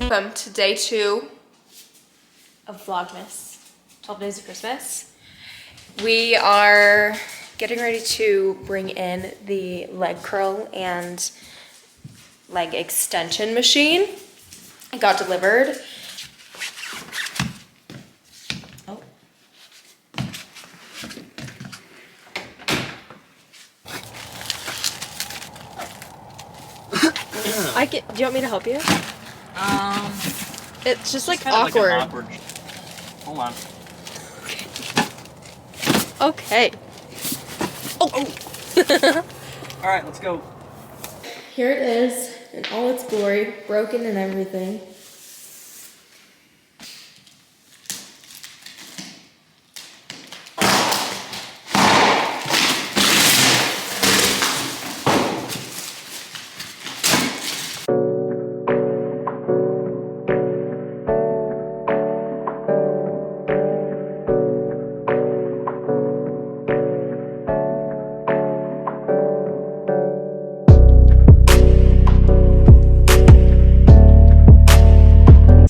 Welcome to day 2 of Vlogmas, 12 days of Christmas. We are getting ready to bring in the leg curl and leg extension machine. It got delivered. Oh. Do you want me to help you? It's just like awkward. Like awkward. Hold on. Okay. Oh. All right, let's go. Here it is in all its glory, broken and everything.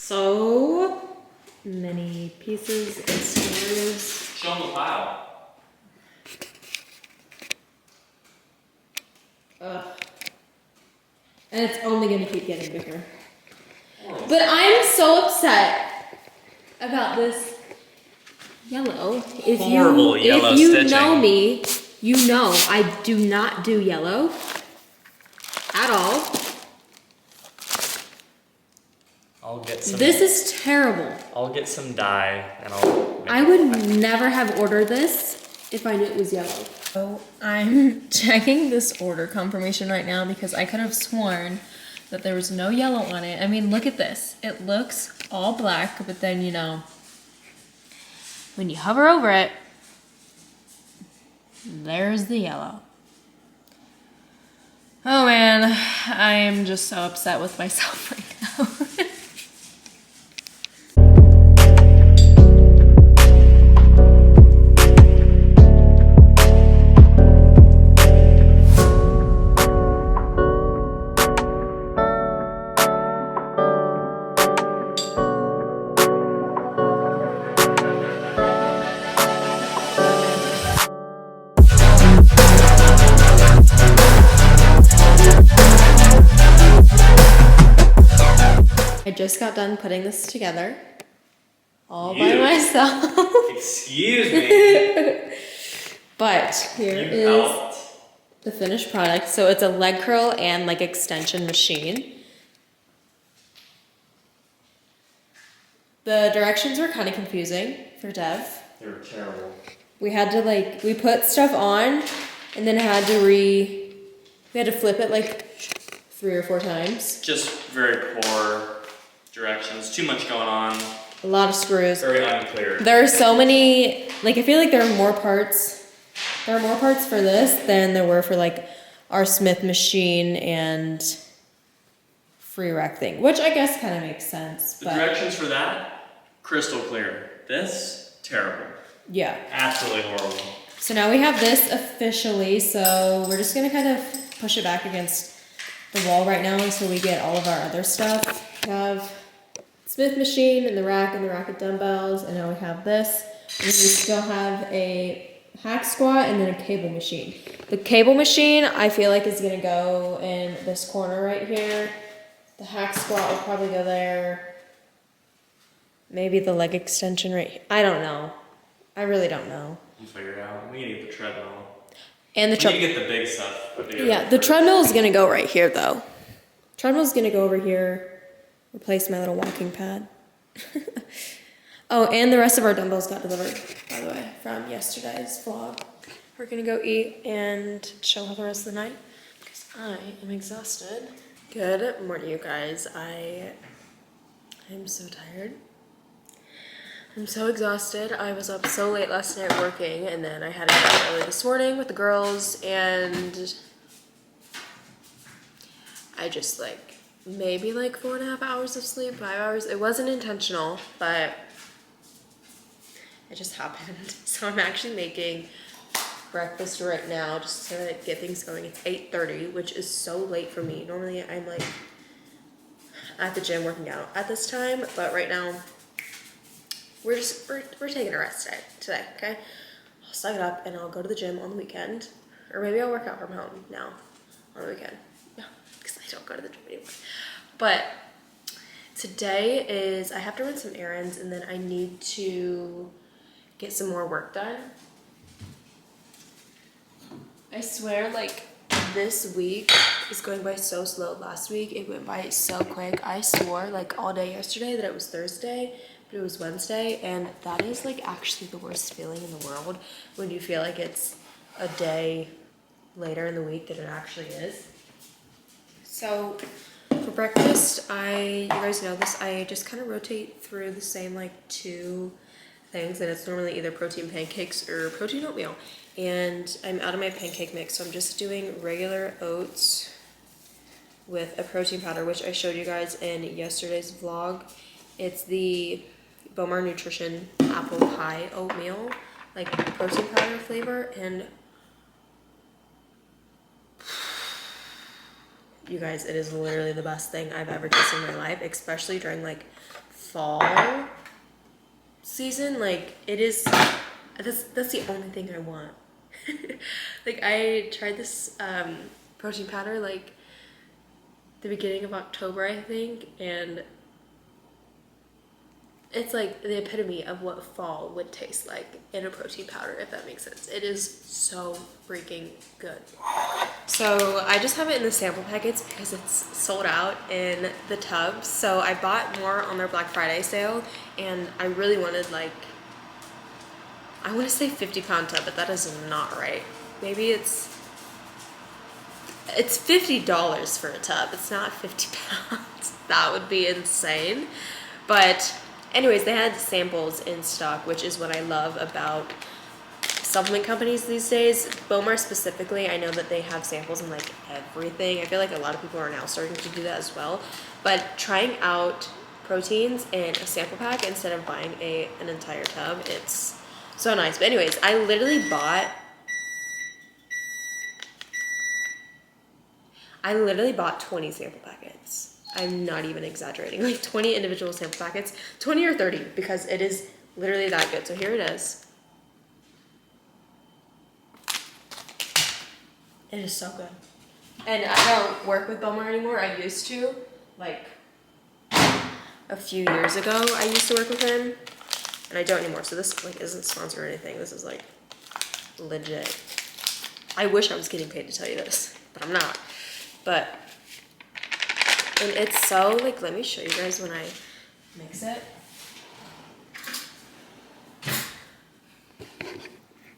So many pieces and screws. Show them the pile. Ugh. And it's only gonna keep getting bigger. But I'm so upset about this yellow. If Horrible yellow if you stitching. know me, you know I do not do yellow at all. I'll get some. This is terrible. I'll get some dye and I'll. I would never have ordered this if I knew it was yellow. So I'm checking this order confirmation right now because I could have sworn that there was no yellow on it. I mean, look at this. It looks all black, but then, you know, when you hover over it, there's the yellow. Oh man, I am just so upset with myself right now. I just got done putting this together all by myself. Excuse me. But here You is helped. the finished product. So it's a leg curl and leg extension machine. The directions were kind of confusing for Dev. They were terrible. We had to we put stuff on and then we had to flip it like 3 or 4 times. Just very poor directions. Too much going on. A lot of screws. Very unclear. There are so many, I feel like there are more parts. There are more parts for this than there were for our Smith machine and free rack thing, which I guess kind of makes sense. The But directions for that, crystal clear. This, terrible. yeah. Absolutely horrible. So now we have this officially, so we're just gonna kind of push it back against the wall right now until we get all of our other stuff. We have Smith machine and the rack of dumbbells, and now we have this. And we still have a hack squat and then a cable machine. The cable machine I feel like is gonna go in this corner right here. The hack squat will probably go there. Maybe the leg extension right here. I don't know. I really don't know. We'll figure it out. We need to get the treadmill. And the We need to get the big stuff. Yeah, the treadmill is gonna go right here though. Treadmill's gonna go over here, replace my little walking pad. Oh, and the rest of our dumbbells got delivered, by the way, from yesterday's vlog. We're gonna go eat and chill out the rest of the night because I am exhausted. Good morning, you guys. I am so tired. I'm so exhausted. I was up so late last night working, and then I had to get up early this morning with the girls, and I just maybe 4.5 hours of sleep, 5 hours. It wasn't intentional, but it just happened. So I'm actually making breakfast right now just to get things going. It's 8:30, which is so late for me. Normally I'm at the gym working out at this time, but right now we're taking a rest today, okay? I'll suck it up and I'll go to the gym on the weekend, or maybe I'll work out from home now on the weekend. Yeah, because I don't go to the gym anymore. But today is, I have to run some errands and then I need to get some more work done. I swear, like, this week is going by so slow. Last week, it went by so quick. I swore, like, all day yesterday that it was Thursday, but it was Wednesday, and that is, like, actually the worst feeling in the world when you feel like it's a day later in the week than it actually is. So, for breakfast, you guys know this, I just kind of rotate through the same, like, 2 things, and it's normally either protein pancakes or protein oatmeal. And I'm out of my pancake mix, so I'm just doing regular oats with a protein powder, which I showed you guys in yesterday's vlog. It's the Bomar Nutrition apple pie oatmeal, like protein powder flavor, and you guys, it is literally the best thing I've ever tasted in my life, especially during like fall season. Like, it is, that's the only thing I want. Like, I tried this protein powder like the beginning of October, I think, and it's like the epitome of what fall would taste like in a protein powder, if that makes sense. It is so freaking good. So I just have it in the sample packets because it's sold out in the tubs. So I bought more on their Black Friday sale, and I really wanted, like, I want to say 50-pound tub, but that is not right. Maybe it's $50 for a tub. It's not 50 pounds. That would be insane. But anyways, they had samples in stock, which is what I love about supplement companies these days. Bomar specifically, I know that they have samples in like everything. I feel like a lot of people are now starting to do that as well. But trying out proteins in a sample pack instead of buying an entire tub, it's so nice. But anyways, I literally bought 20 sample packets. I'm not even exaggerating. Like 20 individual sample packets, 20 or 30, because it is literally that good. So here it is. It is so good. And I don't work with Bomar anymore. I used to, like, a few years ago, I used to work with him, and I don't anymore. So this, like, isn't sponsored or anything. This is, like, legit. I wish I was getting paid to tell you this, but I'm not. But, and it's so, like, let me show you guys when I mix it.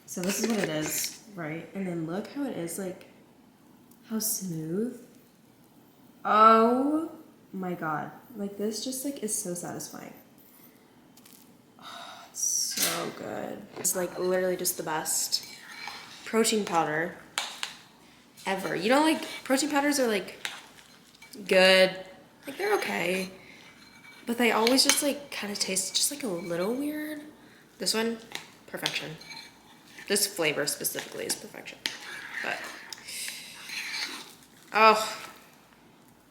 So this is what it is, right? And then look how it is, like, how smooth. Oh my God. Like, this just, like, is so satisfying. Oh, it's so good. It's, like, literally just the best protein powder ever. You know, like, protein powders are, like, good. Like, they're okay. But they always just, like, kind of taste just, like, a little weird. This one, perfection. This flavor specifically is perfection. But, oh,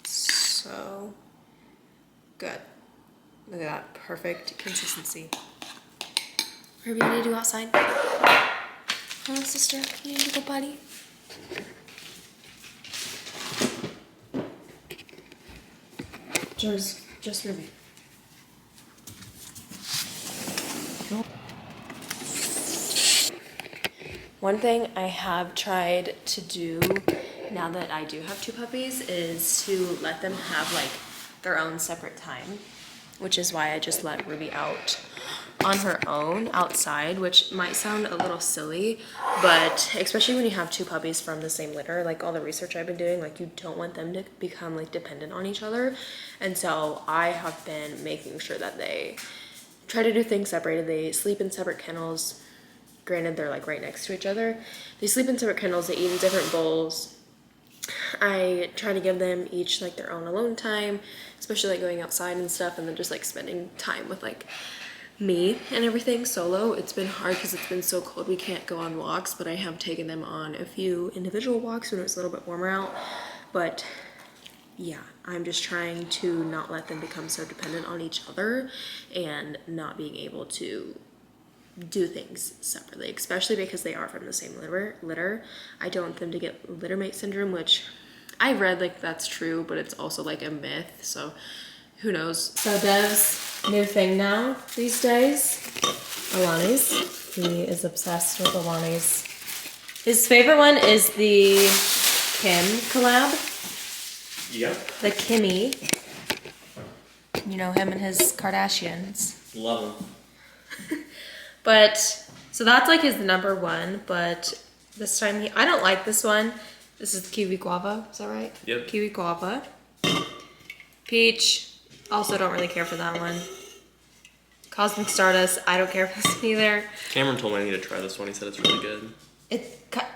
so good. Look at that perfect consistency. Ruby, you need to go outside. Come on, sister. You need to go potty. Just Ruby. One thing I have tried to do now that I do have 2 puppies is to let them have like their own separate time, which is why I just let Ruby out on her own outside, which might sound a little silly, but especially when you have 2 puppies from the same litter, like all the research I've been doing, like you don't want them to become like dependent on each other. And so I have been making sure that they try to do things separated. They sleep in separate kennels. Granted, they're like right next to each other. They sleep in separate kennels, they eat in different bowls. I try to give them each like their own alone time, especially like going outside and stuff, and then just like spending time with like me and everything solo. It's been hard because it's been so cold we can't go on walks, but I have taken them on a few individual walks when it was a little bit warmer out. But yeah, I'm just trying to not let them become so dependent on each other and not being able to do things separately, especially because they are from the same litter. I don't want them to get litter mate syndrome, which I read like that's true, but it's also like a myth, so who knows. So Dev's new thing now these days, Alani's. He is obsessed with Alani's. His favorite one is the Kim collab. Yep. The Kimmy. You know, him and his Kardashians. Love them. But, so that's like his number one, but this time I don't like this one. This is Kiwi Guava, is that right? Yep. Kiwi Guava. Peach, also don't really care for that one. Cosmic Stardust, I don't care for this either. Cameron told me I need to try this one. He said it's really good.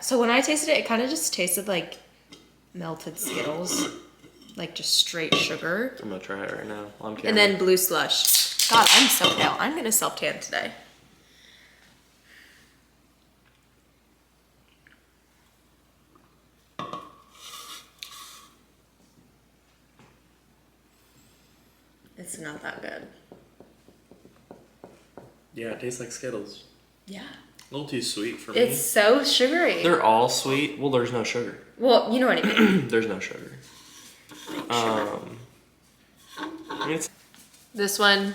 So when I tasted it, it kind of just tasted like melted Skittles. Like just straight sugar. I'm gonna try it right now on camera. And then Blue Slush. God, I'm so pale. I'm gonna self-tan today. It's not that good. Yeah, it tastes like Skittles. Yeah. A little too sweet for me. It's so sugary. They're all sweet. Well, there's no sugar. Well, you know what I mean. There's no sugar. I mean, it's... This one,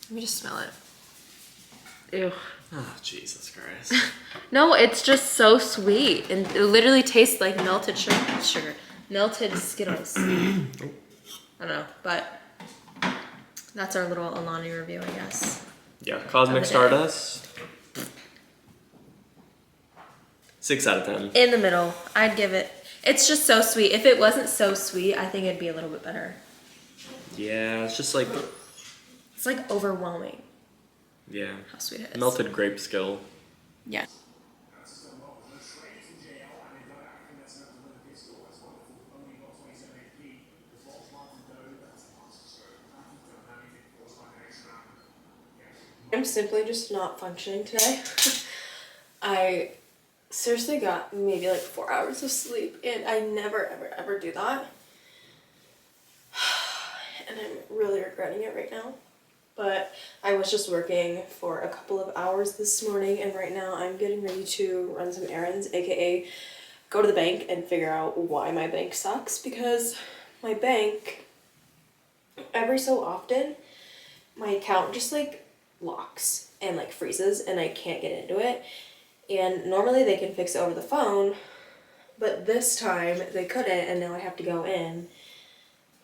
let me just smell it. Ew. Oh, Jesus Christ. No, it's just so sweet. And it literally tastes like melted sugar. Melted Skittles. I don't know, but that's our little Alani review, I guess. Yeah, Cosmic Stardust. 6 out of 10. In the middle, I'd give it. It's just so sweet. If it wasn't so sweet, I think it'd be a little bit better. Yeah, it's just like... It's like overwhelming. Yeah. How sweet it is. Melted grape skill. Yeah. I'm simply just not functioning today. I seriously got maybe like 4 hours of sleep, and I never ever do that. And I'm really regretting it right now. But I was just working for a couple of hours this morning, and right now I'm getting ready to run some errands, aka go to the bank and figure out why my bank sucks, because my bank, every so often, my account just like locks and like freezes and I can't get into it. And normally they can fix it over the phone, but this time they couldn't, and now I have to go in,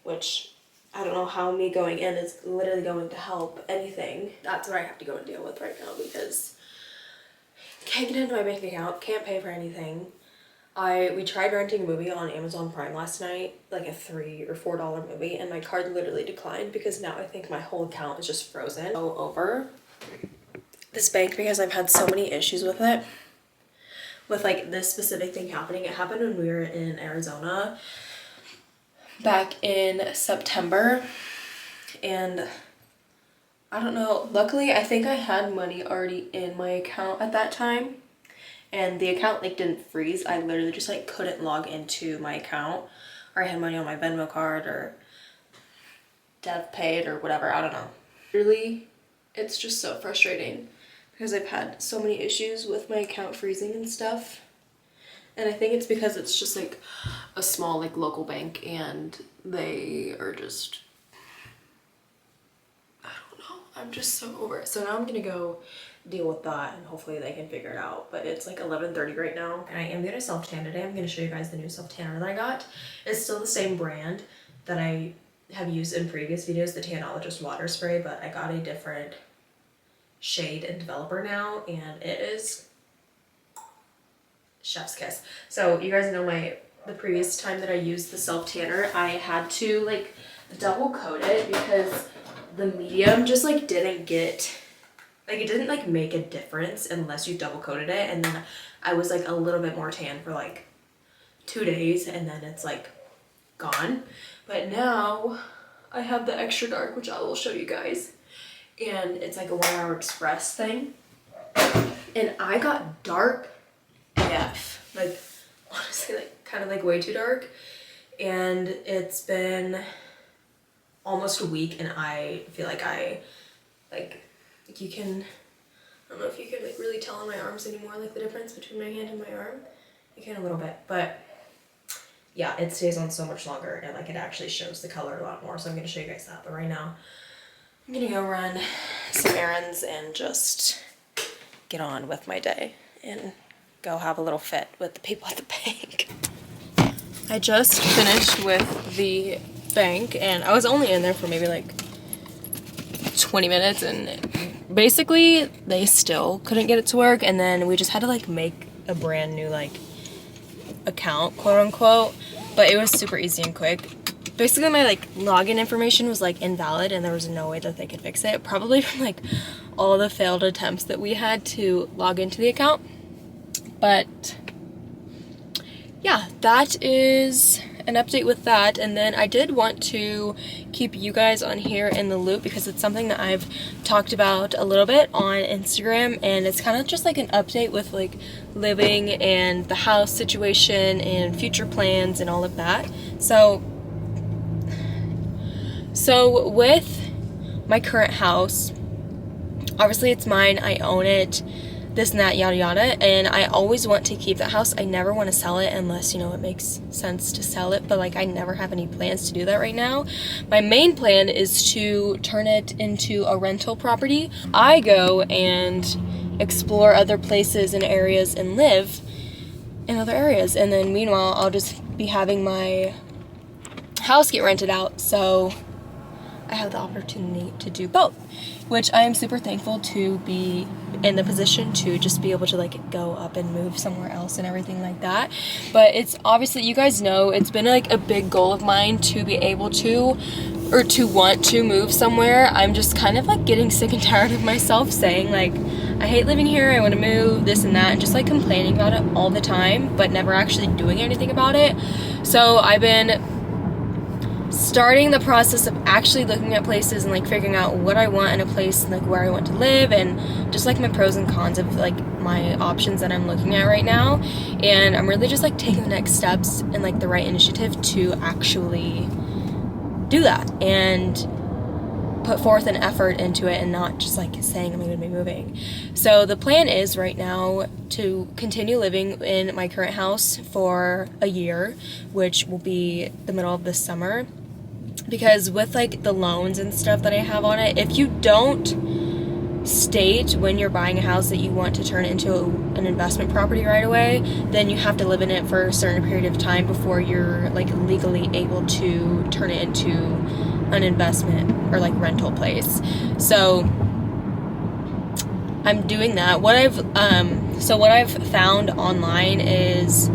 which I don't know how me going in is literally going to help anything. That's what I have to go and deal with right now, because can't get into my bank account, can't pay for anything. We tried renting a movie on Amazon Prime last night, like a $3 or $4 movie, and my card literally declined because now I think my whole account is just frozen. Go over this bank because I've had so many issues with it. With like this specific thing happening. It happened when we were in Arizona back in September, and I don't know, luckily I think I had money already in my account at that time, and the account like didn't freeze. I literally just like couldn't log into my account, or I had money on my Venmo card or Dev Paid or whatever, I don't know. Really, it's just so frustrating because I've had so many issues with my account freezing and stuff. And I think it's because it's just like a small like local bank, and they are just, I don't know, I'm just so over it. So now I'm gonna go deal with that, and hopefully they can figure it out. But it's like 11:30 right now, and I am gonna self-tan today. I'm gonna show you guys the new self-tanner that I got. It's still the same brand that I have used in previous videos, the Tanologist water spray, but I got a different shade and developer now, and it is chef's kiss. So you guys know the previous time that I used the self-tanner, I had to like double coat it because the medium just like didn't get, like it didn't like make a difference unless you double coated it. And then I was like a little bit more tan for like 2 days, and then it's like gone. But now I have the extra dark, which I will show you guys, and it's like a 1 hour express thing, and I got dark AF, like honestly like kind of like way too dark. and it's been almost a week, and I feel like you can, I don't know if you can like really tell on my arms anymore, like the difference between my hand and my arm. You can a little bit, but yeah, it stays on so much longer, and like it actually shows the color a lot more. So I'm gonna show you guys that. But right now, I'm gonna go run some errands and just get on with my day and go have a little fit with the people at the bank. I just finished with the bank, and I was only in there for maybe like 20 minutes, and basically they still couldn't get it to work, and then we just had to like make a brand new like account, quote unquote, but it was super easy and quick. Basically my like login information was like invalid, and there was no way that they could fix it, probably from like all the failed attempts that we had to log into the account. But yeah, that is an update with that. And then I did want to keep you guys on here in the loop, because it's something that I've talked about a little bit on Instagram, and it's kind of just like an update with like living and the house situation and future plans and all of that. So with my current house, obviously it's mine, I own it, this and that, yada yada, and I always want to keep that house. I never want to sell it unless, you know, it makes sense to sell it, but like I never have any plans to do that right now. My main plan is to turn it into a rental property. I go and explore other places and areas and live in other areas, and then meanwhile I'll just be having my house get rented out, so I have the opportunity to do both, which I am super thankful to be in the position to just be able to like go up and move somewhere else and everything like that. But it's obviously, you guys know, it's been like a big goal of mine to be able to, or to want to move somewhere. I'm just kind of like getting sick and tired of myself saying like, I hate living here, I want to move, this and that, and just like complaining about it all the time, but never actually doing anything about it. So I've been starting the process of actually looking at places and like figuring out what I want in a place and like where I want to live, and just like my pros and cons of like my options that I'm looking at right now. And I'm really just like taking the next steps and like the right initiative to actually do that and put forth an effort into it, and not just like saying I'm going to be moving. So the plan is right now to continue living in my current house for a year, which will be the middle of this summer, because with like the loans and stuff that I have on it, if you don't state when you're buying a house that you want to turn it into an investment property right away, then you have to live in it for a certain period of time before you're like legally able to turn it into an investment or like rental place. So I'm doing that. What I've found online is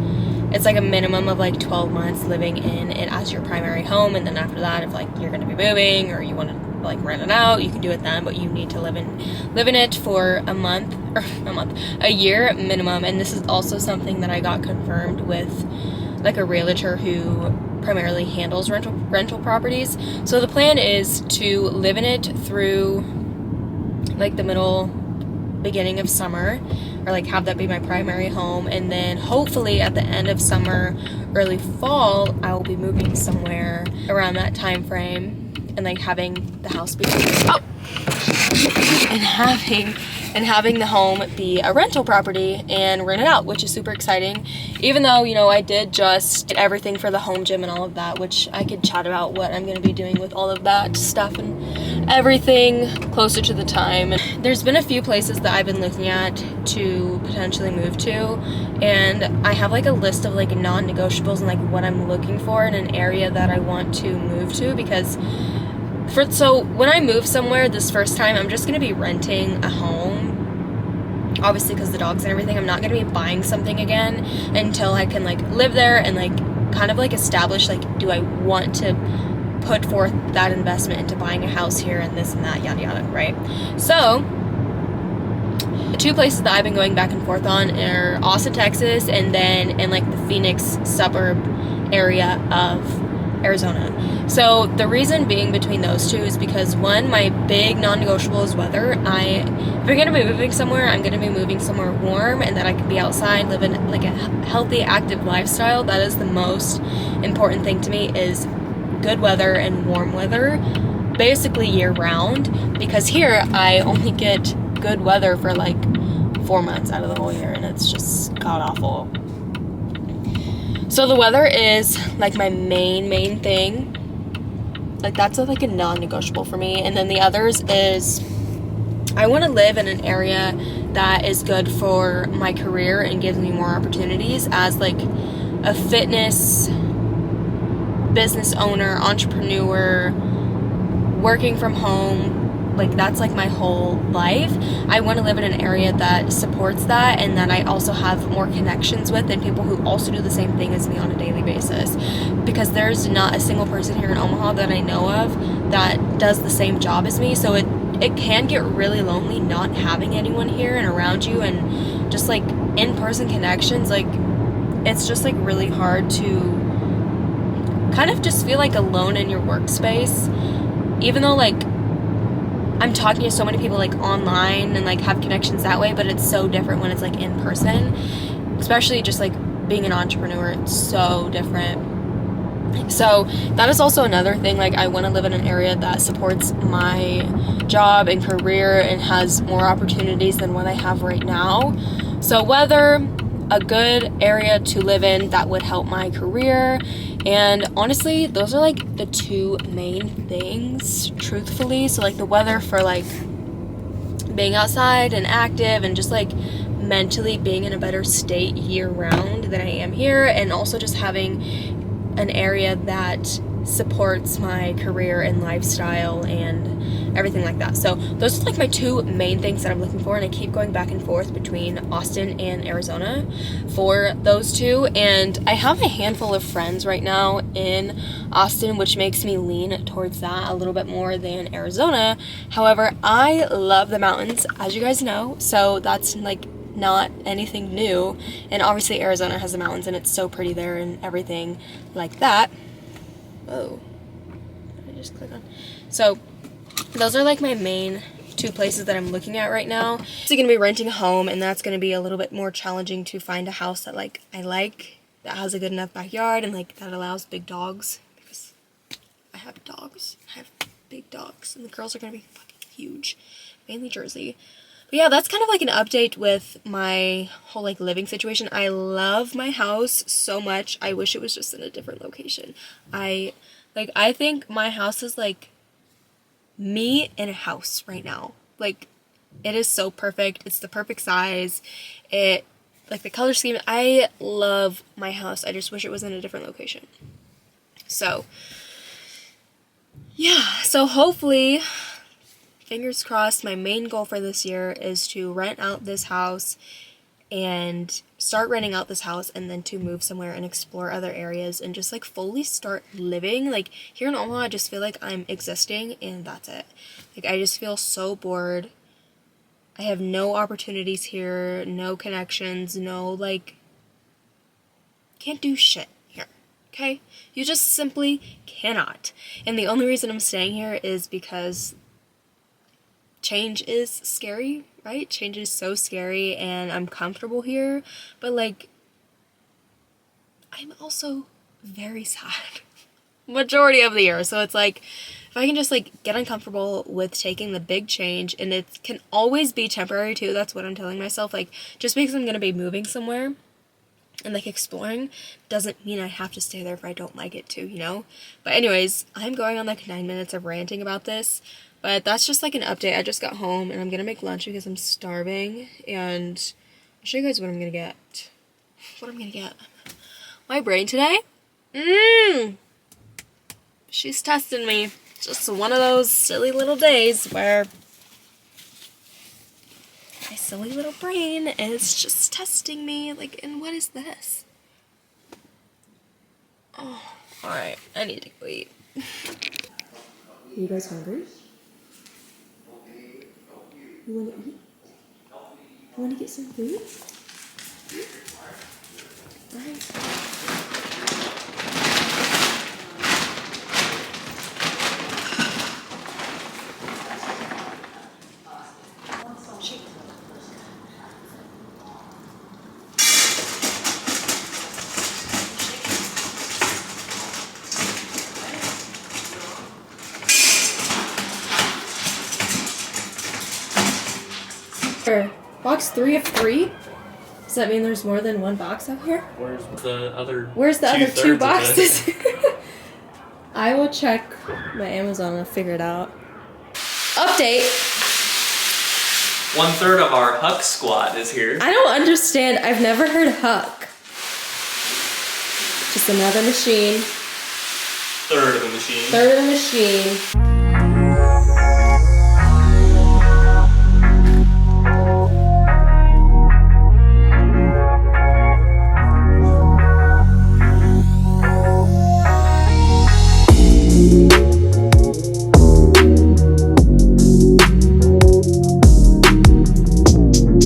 it's like a minimum of like 12 months living in it as your primary home, and then after that, if like you're going to be moving or you want to like rent it out, you can do it then, but you need to live in it for a year minimum. And this is also something that I got confirmed with like a realtor who primarily handles rental properties. So the plan is to live in it through like the beginning of summer, or like have that be my primary home, and then hopefully at the end of summer, early fall, I will be moving somewhere around that time frame, and like having the house be and having the home be a rental property and rent it out, which is super exciting. Even though, you know, I did just get everything for the home gym and all of that, which I could chat about what I'm going to be doing with all of that stuff and everything closer to the time. There's been a few places that I've been looking at to potentially move to, and I have like a list of like non-negotiables and like what I'm looking for in an area that I want to move to, because so when I move somewhere this first time, I'm just going to be renting a home, obviously because the dogs and everything. I'm not going to be buying something again until I can like live there and like kind of like establish like, do I want to put forth that investment into buying a house here and this and that, yada yada, right? So the two places that I've been going back and forth on are Austin, Texas, and then in like the Phoenix suburb area of Arizona. So the reason being between those two is because one, my big non-negotiable is weather. If I'm gonna be moving somewhere, I'm gonna be moving somewhere warm and that I can be outside, living like a healthy, active lifestyle. That is the most important thing to me, is good weather and warm weather, basically year round. Because here I only get good weather for like 4 months out of the whole year, and it's just god awful. So the weather is like my main thing. Like that's like a non-negotiable for me. And then the others is I want to live in an area that is good for my career and gives me more opportunities as like a fitness business owner, entrepreneur, working from home. Like that's like my whole life. I want to live in an area that supports that, and that I also have more connections with, and people who also do the same thing as me on a daily basis. Because there's not a single person here in Omaha that I know of that does the same job as me. So it can get really lonely not having anyone here and around you, and just like in-person connections. Like it's just like really hard to kind of just feel like alone in your workspace, even though like I'm talking to so many people like online and like have connections that way, but it's so different when it's like in person, especially just like being an entrepreneur. It's so different. So that is also another thing. Like I want to live in an area that supports my job and career and has more opportunities than what I have right now. So whether a good area to live in that would help my career, and honestly those are like the two main things, truthfully. So like the weather for like being outside and active and just like mentally being in a better state year round than I am here, and also just having an area that supports my career and lifestyle and everything like that. So those are like my two main things that I'm looking for, and I keep going back and forth between Austin and Arizona for those two. And I have a handful of friends right now in Austin, which makes me lean towards that a little bit more than Arizona. However, I love the mountains, as you guys know, so that's like not anything new. And obviously Arizona has the mountains and it's so pretty there and everything like that. Oh, I just click on. So those are like my main two places that I'm looking at right now. So gonna be renting a home, and that's gonna be a little bit more challenging to find a house that like I like, that has a good enough backyard, and like that allows big dogs, because I have dogs. I have big dogs, and the girls are gonna be fucking huge, mainly Jersey. But yeah, that's kind of like an update with my whole like living situation. I love my house so much. I wish it was just in a different location. I think my house is like me in a house right now. Like it is so perfect. It's the perfect size. It like the color scheme. I love my house. I just wish it was in a different location. So yeah, so hopefully, fingers crossed, my main goal for this year is to rent out this house and start renting out this house, and then to move somewhere and explore other areas and just like fully start living. Like here in Omaha, I just feel like I'm existing and that's it. Like I just feel so bored. I have no opportunities here, no connections, no like, can't do shit here. Okay? You just simply cannot. And the only reason I'm staying here is because change is scary, right? Change is so scary, and I'm comfortable here, but like I'm also very sad majority of the year. So it's like if I can just like get uncomfortable with taking the big change, and it can always be temporary too. That's what I'm telling myself. Like just because I'm gonna be moving somewhere and like exploring doesn't mean I have to stay there if I don't like it too, you know? But anyways, I'm going on like 9 minutes of ranting about this. But that's just like an update. I just got home and I'm gonna make lunch because I'm starving, and I'll show you guys what I'm gonna get. My brain today? She's testing me. Just one of those silly little days where my silly little brain is just testing me. Like, and what is this? Oh, alright. I need to go eat. You guys hungry? You want to eat? You want to get some food? Alright. Box 3 of 3? Does that mean there's more than one box out here? Where's the other? Where's the other 2 2/3 of boxes? I will check my Amazon and figure it out. Update. 1/3 of our Huck squad is here. I don't understand. I've never heard Huck. Just another machine. Third of the machine. Third of the machine.